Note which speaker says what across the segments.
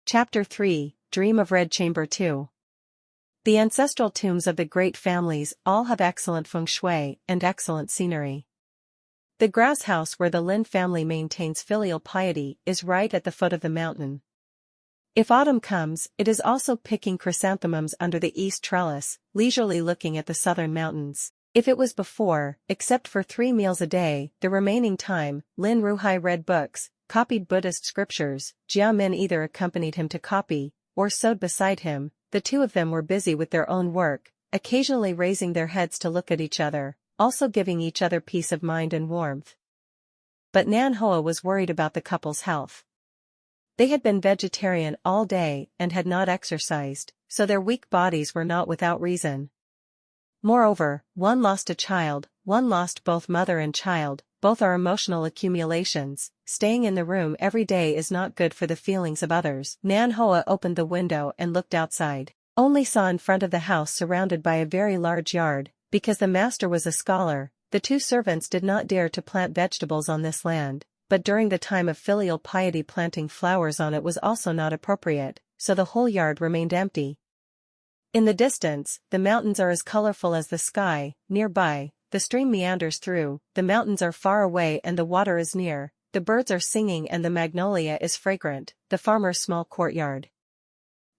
Speaker 1: Chapter 3, Dream of Red Chamber 2. The ancestral tombs of the great families all have excellent feng shui and excellent scenery. The grass house where the Lin family maintains filial piety is right at the foot of the mountain. If autumn comes, it is also picking chrysanthemums under the east trellis, leisurely looking at the southern mountains. If it was before, except for 3 meals a day, the remaining time, Lin Ruhai read books, copied Buddhist scriptures. Jia Min either accompanied him to copy, or sewed beside him. The two of them were busy with their own work, occasionally raising their heads to look at each other, also giving each other peace of mind and warmth. But Nan Hoa was worried about the couple's health. They had been vegetarian all day and had not exercised, so their weak bodies were not without reason. Moreover, one lost a child, one lost both mother and child, both are emotional accumulations. Staying in the room every day is not good for the feelings of others. Nan Hoa opened the window and looked outside. Only saw in front of the house surrounded by a very large yard. Because the master was a scholar, the 2 servants did not dare to plant vegetables on this land, but during the time of filial piety planting flowers on it was also not appropriate, so the whole yard remained empty. In the distance, the mountains are as colorful as the sky. Nearby, the stream meanders through, the mountains are far away and the water is near, the birds are singing and the magnolia is fragrant, the farmer's small courtyard.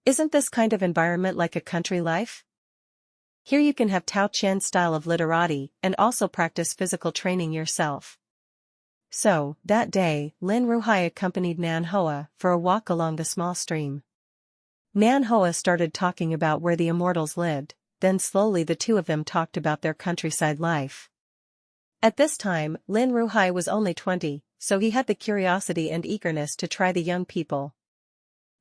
Speaker 1: Isn't this kind of environment like a country life? Here you can have Tao Qian style of literati and also practice physical training yourself. So, that day, Lin Ruhai accompanied Nan Hoa for a walk along the small stream. Nan Hoa started talking about where the immortals lived, then slowly the two of them talked about their countryside life. At this time, Lin Ruhai was only 20, so he had the curiosity and eagerness to try the young people.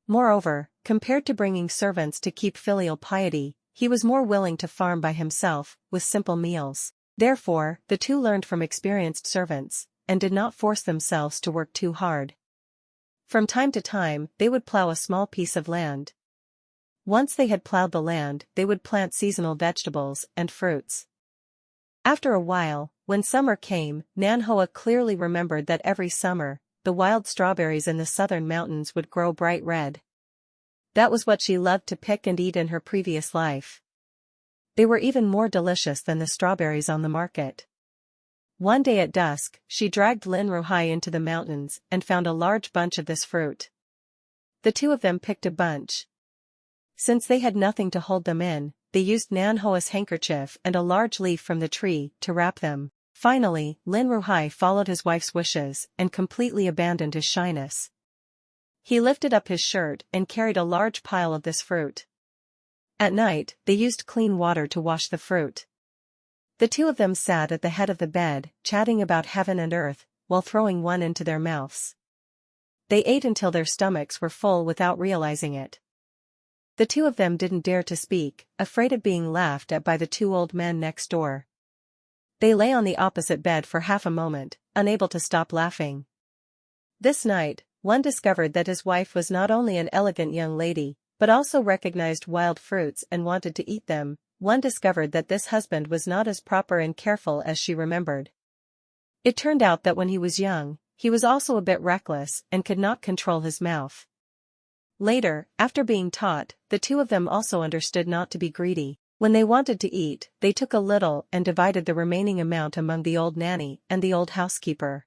Speaker 1: Moreover, compared to bringing servants to keep filial piety, he was more willing to farm by himself, with simple meals. Therefore, the two learned from experienced servants, and did not force themselves to work too hard. From time to time, they would plow a small piece of land. Once they had plowed the land, they would plant seasonal vegetables and fruits. After a while, when summer came, Nan Hoa clearly remembered that every summer, the wild strawberries in the southern mountains would grow bright red. That was what she loved to pick and eat in her previous life. They were even more delicious than the strawberries on the market. One day at dusk, she dragged Lin Ruhai into the mountains and found a large bunch of this fruit. The two of them picked a bunch. Since they had nothing to hold them in, they used Nan Hoa's handkerchief and a large leaf from the tree to wrap them. Finally, Lin Ruhai followed his wife's wishes and completely abandoned his shyness. He lifted up his shirt and carried a large pile of this fruit. At night, they used clean water to wash the fruit. The two of them sat at the head of the bed, chatting about heaven and earth, while throwing one into their mouths. They ate until their stomachs were full without realizing it. The two of them didn't dare to speak, afraid of being laughed at by the 2 old men next door. They lay on the opposite bed for half a moment, unable to stop laughing. This night, one discovered that his wife was not only an elegant young lady, but also recognized wild fruits and wanted to eat them. One discovered that this husband was not as proper and careful as she remembered. It turned out that when he was young, he was also a bit reckless and could not control his mouth. Later, after being taught, the two of them also understood not to be greedy. When they wanted to eat, they took a little and divided the remaining amount among the old nanny and the old housekeeper.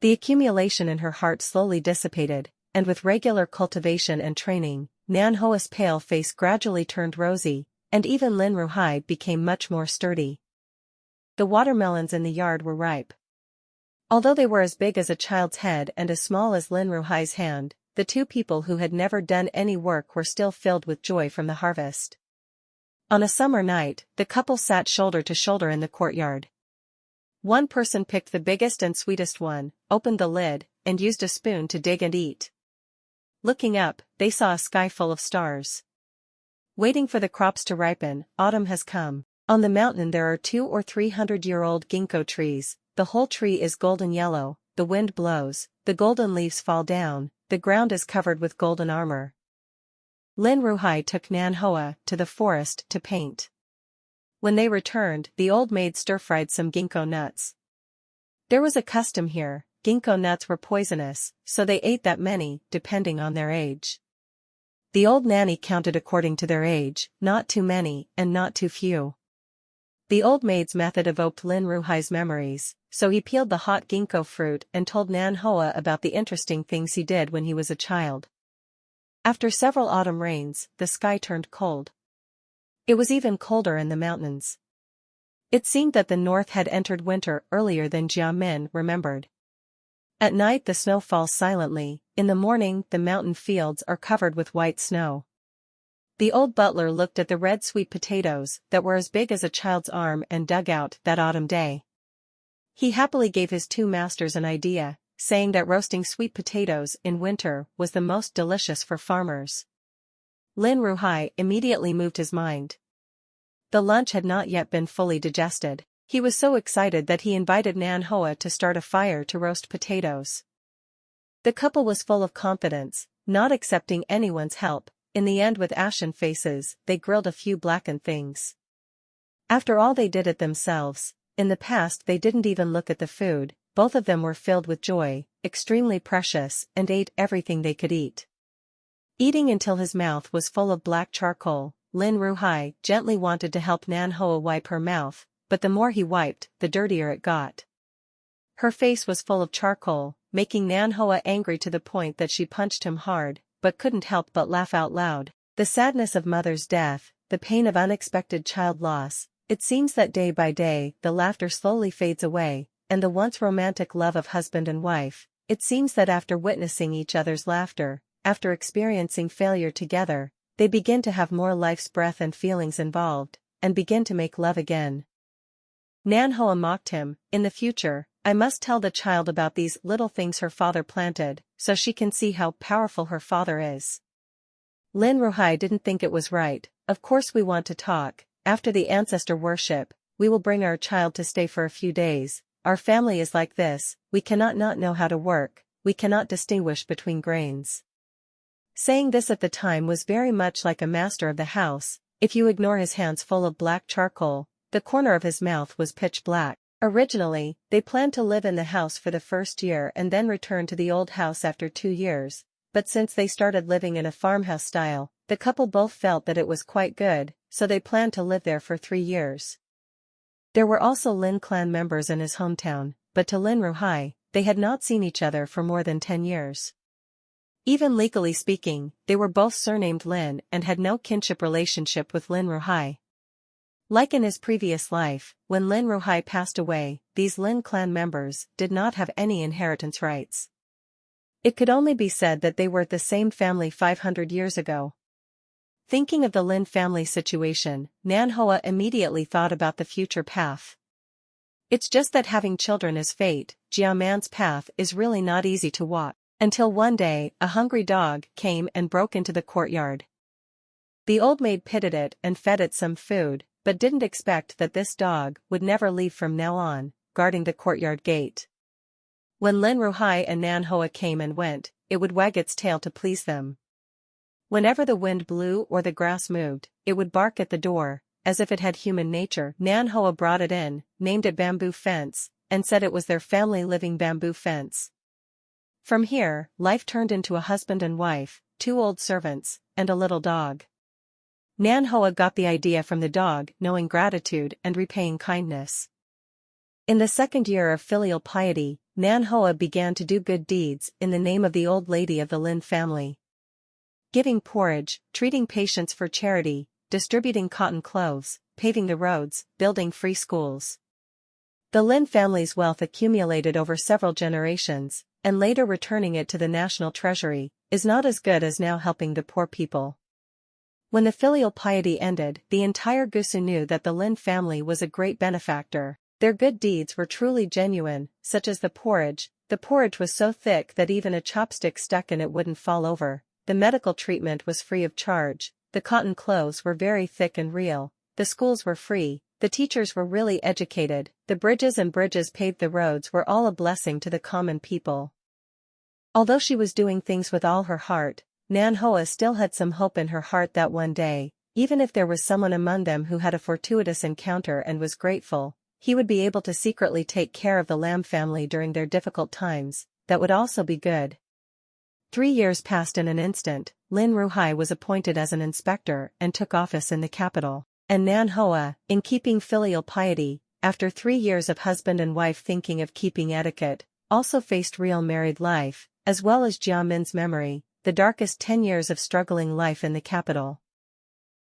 Speaker 1: The accumulation in her heart slowly dissipated, and with regular cultivation and training, Nan Hoa's pale face gradually turned rosy, and even Lin Ruhai became much more sturdy. The watermelons in the yard were ripe. Although they were as big as a child's head and as small as Lin Ruhai's hand, the two people who had never done any work were still filled with joy from the harvest. On a summer night, the couple sat shoulder to shoulder in the courtyard. One person picked the biggest and sweetest one, opened the lid, and used a spoon to dig and eat. Looking up, they saw a sky full of stars. Waiting for the crops to ripen, autumn has come. On the mountain there are 200 or 300-year-old ginkgo trees. The whole tree is golden yellow, the wind blows, the golden leaves fall down, the ground is covered with golden armor. Lin Ruhai took Nan Hoa to the forest to paint. When they returned, the old maid stir-fried some ginkgo nuts. There was a custom here, ginkgo nuts were poisonous, so they ate that many, depending on their age. The old nanny counted according to their age, not too many and not too few. The old maid's method evoked Lin Ruhai's memories, so he peeled the hot ginkgo fruit and told Nan Hoa about the interesting things he did when he was a child. After several autumn rains, the sky turned cold. It was even colder in the mountains. It seemed that the north had entered winter earlier than Jia Min remembered. At night the snow falls silently, in the morning the mountain fields are covered with white snow. The old butler looked at the red sweet potatoes that were as big as a child's arm and dug out that autumn day. He happily gave his two masters an idea, saying that roasting sweet potatoes in winter was the most delicious for farmers. Lin Ruhai immediately moved his mind. The lunch had not yet been fully digested. He was so excited that he invited Nan Hoa to start a fire to roast potatoes. The couple was full of confidence, not accepting anyone's help. In the end, with ashen faces, they grilled a few blackened things. After all, they did it themselves. In the past they didn't even look at the food. Both of them were filled with joy, extremely precious, and ate everything they could eat. Eating until his mouth was full of black charcoal, Lin Ruhai gently wanted to help Nan Hoa wipe her mouth, but the more he wiped, the dirtier it got. Her face was full of charcoal, making Nan Hoa angry to the point that she punched him hard, but couldn't help but laugh out loud. The sadness of mother's death, the pain of unexpected child loss, it seems that day by day the laughter slowly fades away, and the once romantic love of husband and wife, it seems that after witnessing each other's laughter, after experiencing failure together, they begin to have more life's breath and feelings involved, and begin to make love again. Nan Hoa mocked him. In the future, I must tell the child about these little things her father planted, so she can see how powerful her father is. Lin Ruhai didn't think it was right. Of course we want to talk. After the ancestor worship, we will bring our child to stay for a few days. Our family is like this, we cannot not know how to work, we cannot distinguish between grains. Saying this at the time was very much like a master of the house. If you ignore his hands full of black charcoal, the corner of his mouth was pitch black. Originally, they planned to live in the house for the first year and then return to the old house after 2 years, but since they started living in a farmhouse style, the couple both felt that it was quite good, so they planned to live there for 3 years. There were also Lin clan members in his hometown, but to Lin Ruhai, they had not seen each other for more than 10 years. Even legally speaking, they were both surnamed Lin and had no kinship relationship with Lin Ruhai. Like in his previous life, when Lin Ruhai passed away, these Lin clan members did not have any inheritance rights. It could only be said that they were the same family 500 years ago. Thinking of the Lin family situation, Nan Hoa immediately thought about the future path. It's just that having children is fate. Jia Man's path is really not easy to walk. Until one day, a hungry dog came and broke into the courtyard. The old maid pitied it and fed it some food, but didn't expect that this dog would never leave from now on, guarding the courtyard gate. When Lin Ruhai and Nan Hoa came and went, it would wag its tail to please them. Whenever the wind blew or the grass moved, it would bark at the door, as if it had human nature. Nan Hoa brought it in, named it Bamboo Fence, and said it was their family living bamboo fence. From here, life turned into a husband and wife, 2 old servants, and a little dog. Nan Hoa got the idea from the dog knowing gratitude and repaying kindness. In the 2nd year of filial piety, Nan Hoa began to do good deeds in the name of the old lady of the Lin family. Giving porridge, treating patients for charity, distributing cotton clothes, paving the roads, building free schools. The Lin family's wealth accumulated over several generations, and later returning it to the national treasury, is not as good as now helping the poor people. When the filial piety ended, the entire Gusu knew that the Lin family was a great benefactor. Their good deeds were truly genuine, such as the porridge. The porridge was so thick that even a chopstick stuck in it wouldn't fall over. The medical treatment was free of charge. The cotton clothes were very thick and real. The schools were free. The teachers were really educated. The bridges paved the roads were all a blessing to the common people. Although she was doing things with all her heart, Nan Hoa still had some hope in her heart that one day, even if there was someone among them who had a fortuitous encounter and was grateful, he would be able to secretly take care of the Lam family during their difficult times. That would also be good. 3 years passed in an instant. Lin Ruhai was appointed as an inspector and took office in the capital. And Nan Hoa, in keeping filial piety, after 3 years of husband and wife thinking of keeping etiquette, also faced real married life, as well as Jia Min's memory, the darkest 10 years of struggling life in the capital.